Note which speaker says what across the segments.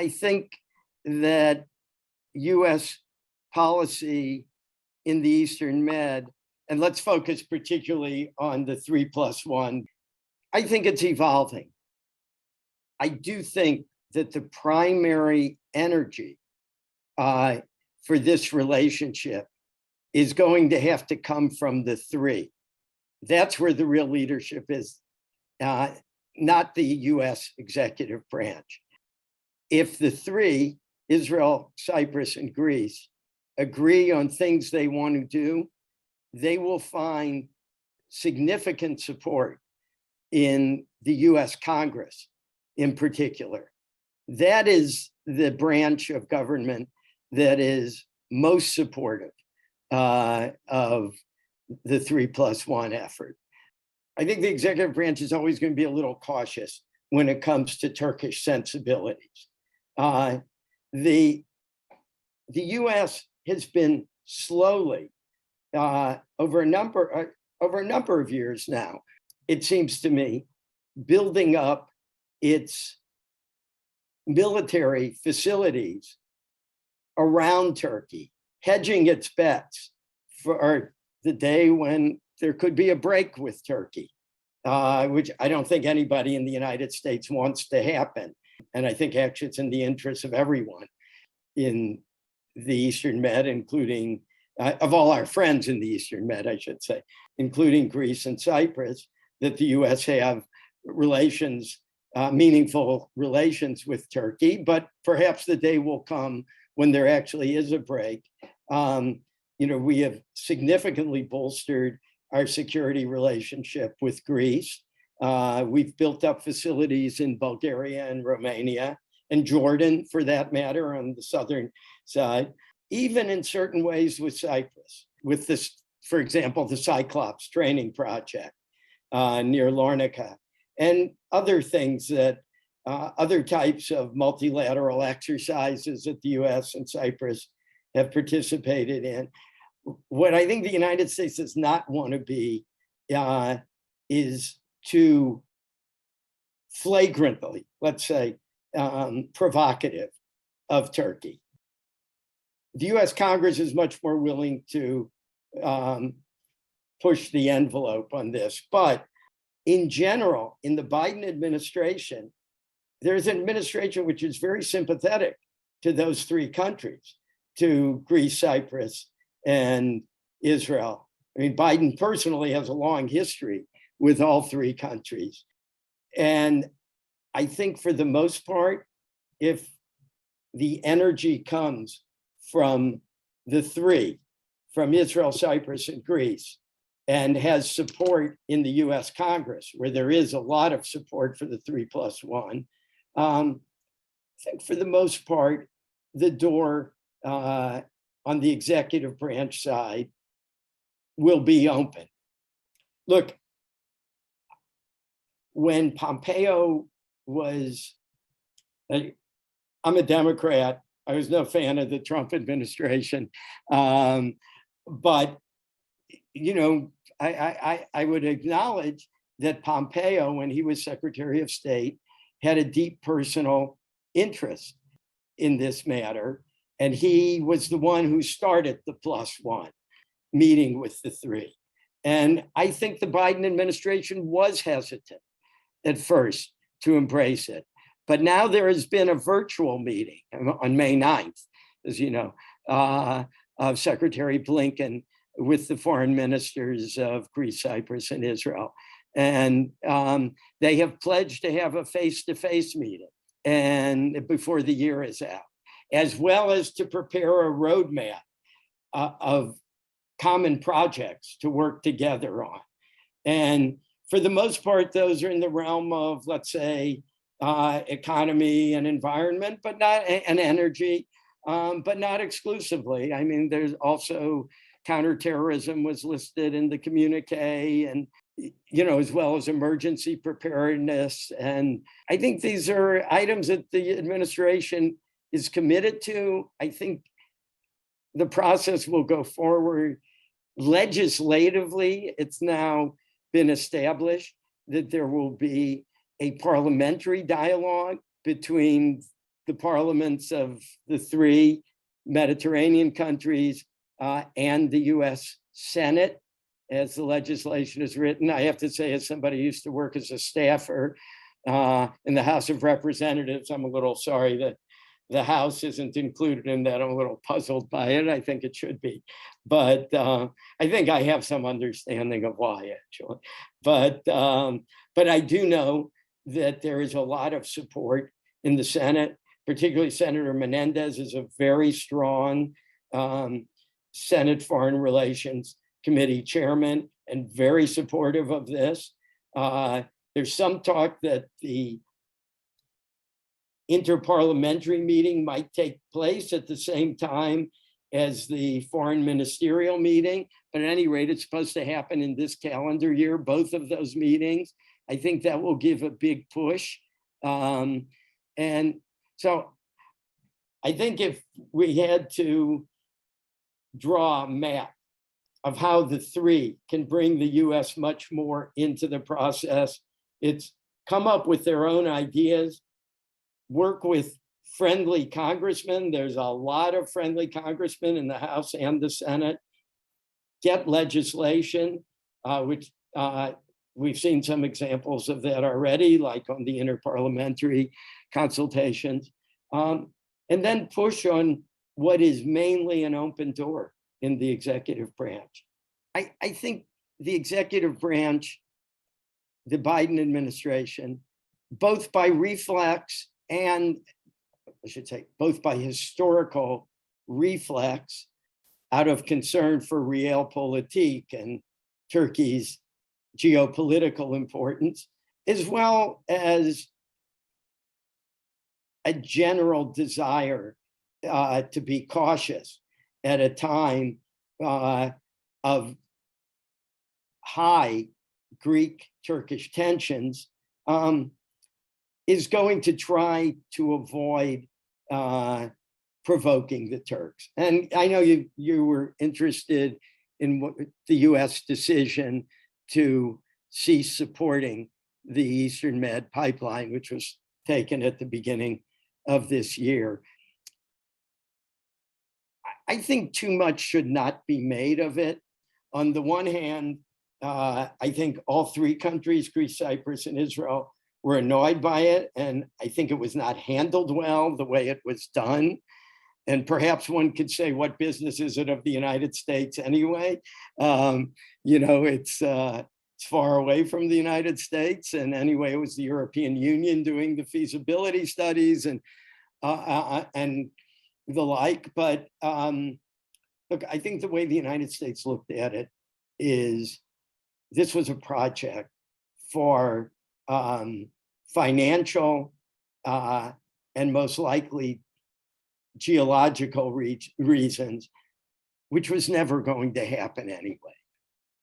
Speaker 1: I think that US policy in the Eastern Med, and let's focus particularly on the 3+1, I think it's evolving. I do think that the primary energy for this relationship is going to have to come from the three. That's where the real leadership is, not the US executive branch. If the three, Israel, Cyprus, and Greece, agree on things they want to do, they will find significant support in the US Congress in particular. That is the branch of government that is most supportive of the 3+1 effort. I think the executive branch is always going to be a little cautious when it comes to Turkish sensibilities. The US has been slowly, over a number of years now, it seems to me, building up its military facilities around Turkey, hedging its bets for the day when there could be a break with Turkey, which I don't think anybody in the United States wants to happen. And I think actually it's in the interest of everyone in the Eastern Med, including, of all our friends in the Eastern Med, I should say, including Greece and Cyprus, that the US have relations, meaningful relations with Turkey, but perhaps the day will come when there actually is a break. We have significantly bolstered our security relationship with Greece. We've built up facilities in Bulgaria and Romania, and Jordan, for that matter, on the southern side, even in certain ways with Cyprus, with this, for example, the Cyclops training project near Larnaca, and other things that, other types of multilateral exercises that the US and Cyprus have participated in. What I think the United States does not want to be is too flagrantly, let's say, provocative of Turkey. The US Congress is much more willing to push the envelope on this. But in general, in the Biden administration, there's an administration which is very sympathetic to those three countries, to Greece, Cyprus, and Israel. I mean, Biden personally has a long history with all three countries. And I think for the most part, if the energy comes from the three, from Israel, Cyprus, and Greece, and has support in the US Congress, where there is a lot of support for the 3+1, I think for the most part, the door on the executive branch side will be open. Look, when Pompeo was, I'm a Democrat, I was no fan of the Trump administration, but I would acknowledge that Pompeo, when he was Secretary of State, had a deep personal interest in this matter. And he was the one who started the +1 meeting with the three. And I think the Biden administration was hesitant at first to embrace it. But now there has been a virtual meeting on May 9th, as you know, of Secretary Blinken with the foreign ministers of Greece, Cyprus, and Israel. And they have pledged to have a face-to-face meeting and before the year is out, as well as to prepare a roadmap of common projects to work together on. And for the most part, those are in the realm of, let's say, economy and environment, but not, and energy, but not exclusively. I mean, there's also counterterrorism was listed in the communique, and as well as emergency preparedness. And I think these are items that the administration is committed to. I think the process will go forward legislatively. It's now been established that there will be a parliamentary dialogue between the parliaments of the three Mediterranean countries and the US Senate, as the legislation is written. I have to say, as somebody who used to work as a staffer in the House of Representatives, I'm a little sorry that the House isn't included in that. I'm a little puzzled by it. I think it should be. But I think I have some understanding of why, actually. But I do know that there is a lot of support in the Senate, particularly Senator Menendez is a very strong Senate Foreign Relations Committee chairman and very supportive of this. There's some talk that the interparliamentary meeting might take place at the same time as the foreign ministerial meeting, but at any rate, it's supposed to happen in this calendar year, both of those meetings. I think that will give a big push. And so I think if we had to draw a map of how the three can bring the US much more into the process, it's come up with their own ideas, work with friendly congressmen. There's a lot of friendly congressmen in the House and the Senate. Get legislation, which we've seen some examples of that already, like on the interparliamentary consultations. And then push on what is mainly an open door in the executive branch. I think the executive branch, the Biden administration, both by reflex and I should say, both by historical reflex out of concern for realpolitik and Turkey's geopolitical importance, as well as a general desire to be cautious at a time of high Greek-Turkish tensions, is going to try to avoid provoking the Turks. And I know you were interested in what the US decision to cease supporting the Eastern Med pipeline, which was taken at the beginning of this year. I think too much should not be made of it. On the one hand, I think all three countries, Greece, Cyprus, and Israel, were annoyed by it. And I think it was not handled well the way it was done. And perhaps one could say, what business is it of the United States anyway? It's far away from the United States. And anyway, it was the European Union doing the feasibility studies and the like. But look, I think the way the United States looked at it is this was a project for financial and most likely geological reasons, which was never going to happen anyway.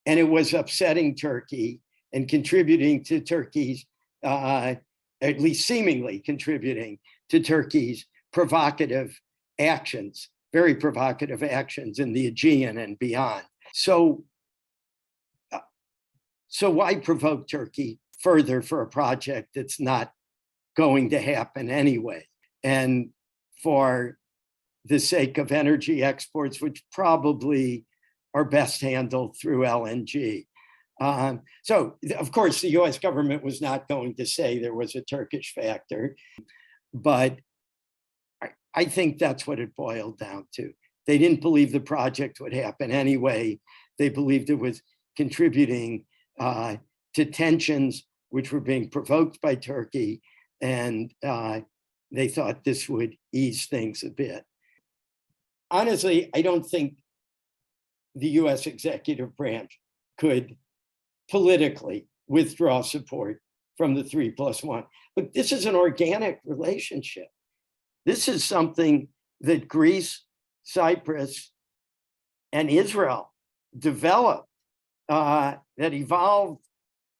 Speaker 1: And it was upsetting Turkey and contributing to Turkey's, at least seemingly contributing to Turkey's provocative actions, very provocative actions in the Aegean and beyond. So why provoke Turkey further for a project that's not going to happen anyway? And for the sake of energy exports, which probably are best handled through LNG. So, of course, the US government was not going to say there was a Turkish factor, but I think that's what it boiled down to. They didn't believe the project would happen anyway. They believed it was contributing to tensions which were being provoked by Turkey, and they thought this would ease things a bit. Honestly, I don't think the US executive branch could politically withdraw support from the 3+1. But this is an organic relationship. This is something that Greece, Cyprus, and Israel developed that evolved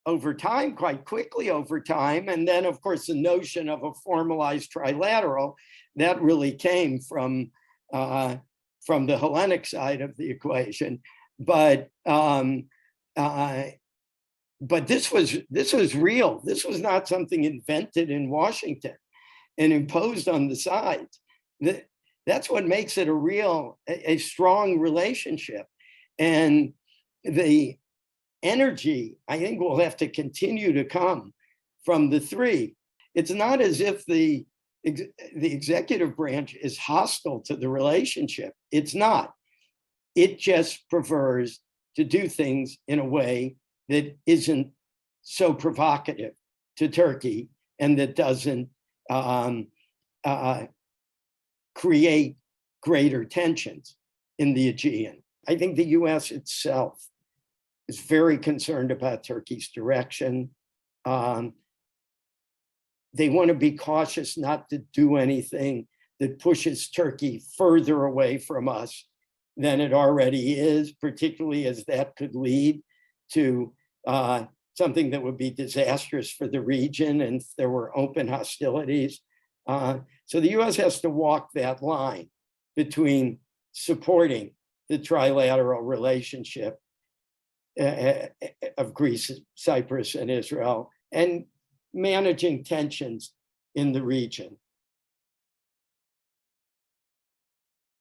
Speaker 1: over time, quite quickly over time. And then, of course, the notion of a formalized trilateral, that really came from the Hellenic side of the equation. But this was real. This was not something invented in Washington. and imposed on the sides. That's what makes it a strong relationship. And the energy, I think, will have to continue to come from the three. It's not as if the executive branch is hostile to the relationship. It's not. It just prefers to do things in a way that isn't so provocative to Turkey and that doesn't create greater tensions in the Aegean. I think the US itself is very concerned about Turkey's direction. They want to be cautious not to do anything that pushes Turkey further away from us than it already is, particularly as that could lead to something that would be disastrous for the region and if there were open hostilities. So the US has to walk that line between supporting the trilateral relationship of Greece, Cyprus, and Israel, and managing tensions in the region.